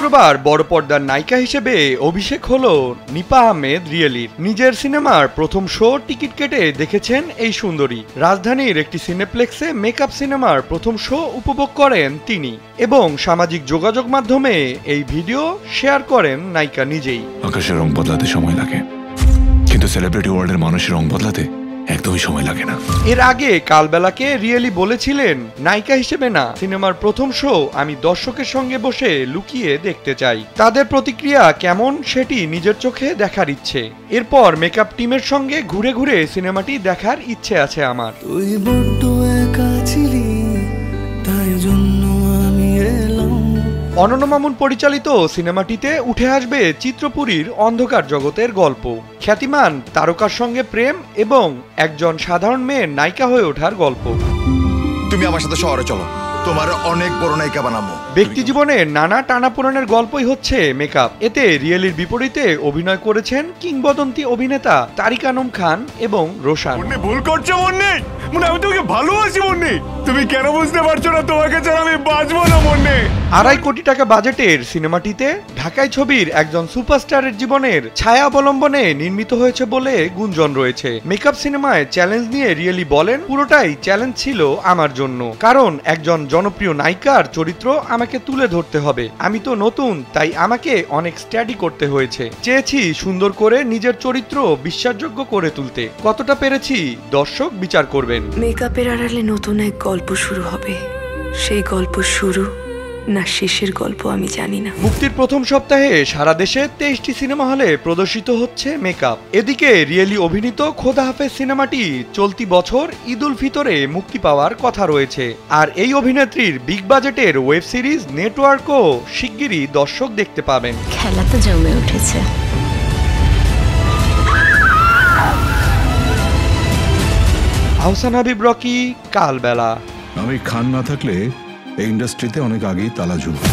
শুক্রবার বড় পর্দার নায়িকা হিসেবে অভিষেক হলো নিপা আহমেদ রিয়েলির। নিজের সিনেমার প্রথম শো টিকিট কেটে দেখেছেন এই সুন্দরী। রাজধানীর একটি সিনেপ্লেক্সে মেকআপ সিনেমার প্রথম শো উপভোগ করেন তিনি এবং সামাজিক যোগাযোগ মাধ্যমে এই ভিডিও শেয়ার করেন নায়িকা নিজেই। আকাশের রং বদলাতে সময় লাগে, কিন্তু সেলিব্রিটি ওয়ার্ল্ডের মানুষের রং বদলাতে একদমই সময় লাগে না। এর আগে কালবেলাকে রিয়েলি বলেছিলেন, নায়িকা হিসেবে না, সিনেমার প্রথম শো আমি দর্শকের সঙ্গে বসে লুকিয়ে দেখতে চাই। তাদের প্রতিক্রিয়া কেমন সেটি নিজের চোখে দেখার ইচ্ছে। এরপর মেকআপ টিমের সঙ্গে ঘুরে ঘুরে সিনেমাটি দেখার ইচ্ছে আছে আমার। তুই বড্ড একা ছিলি, তাই জন্য আমি এলাম। অনন্য মামুন পরিচালিত সিনেমাটিতে উঠে আসবে চিত্রপুরীর অন্ধকার জগতের গল্প, খ্যাতিমান তারকার সঙ্গে প্রেম এবং একজন সাধারণ মেয়ের নায়িকা হয়ে ওঠার গল্প। তুমি আমার সাথে শহরে চলো, তোমার অনেক বড় নায়িকা বানাবো। ব্যক্তি জীবনের নানা টানাপোড়েনের গল্পই হচ্ছে মেকআপ। এতে রিয়েলির বিপরীতে অভিনয় করেছেন কিংবদন্তি অভিনেতা তারিক আনাম খান এবং রোশান। ভুল করছো মুন্নি, আমি তোমাকে ভালোবাসি মুন্নি, তুমি কেন বুঝতে পারছো না? তোমাকে ছাড়া আমি বাঁচবো না মুন্নি। 2.5 কোটি টাকা বাজেটের সিনেমাটিতে ঢাকাই ছবির একজন সুপারস্টারের জীবনের ছায়া অবলম্বনে নির্মিত হয়েছে বলে গুঞ্জন রয়েছে। মেকআপ সিনেমায় চ্যালেঞ্জ নিয়ে রিয়েলি বলেন, পুরোটাই চ্যালেঞ্জ ছিল আমার জন্য, কারণ একজন জনপ্রিয় নায়িকার চরিত্র আমাকে তুলে ধরতে হবে। আমি তো নতুন, তাই আমাকে অনেক স্টাডি করতে হয়েছে। চেয়েছি সুন্দর করে নিজের চরিত্র বিশ্বাসযোগ্য করে তুলতে। কতটা পেরেছি দর্শক বিচার করবেন। মেকআপের আড়ালে নতুন এক গল্প শুরু হবে। সেই গল্প শুরু না শেষের গল্প আমি জানি না। মুক্তির প্রথম সপ্তাহে সারা দেশে 23টি সিনেমা হলে প্রদর্শিত হচ্ছে মেকআপ। এদিকে রিয়েলি অভিনীত খোদা হাফেজ সিনেমাটি চলতি বছর ঈদ উল ফিতরে মুক্তি পাওয়ার কথা রয়েছে। আর এই অভিনেত্রীর বিগ বাজেটের ওয়েব সিরিজ নেটওয়ার্কও শিগগিরই দর্শক দেখতে পাবেন। খেলা তো জমে উঠেছে। আহসান হাবিব রকি, কালবেলা। আমি খান না থাকলে এই ইন্ডাস্ট্রিতে অনেক আগেই তালা ঝুলবে।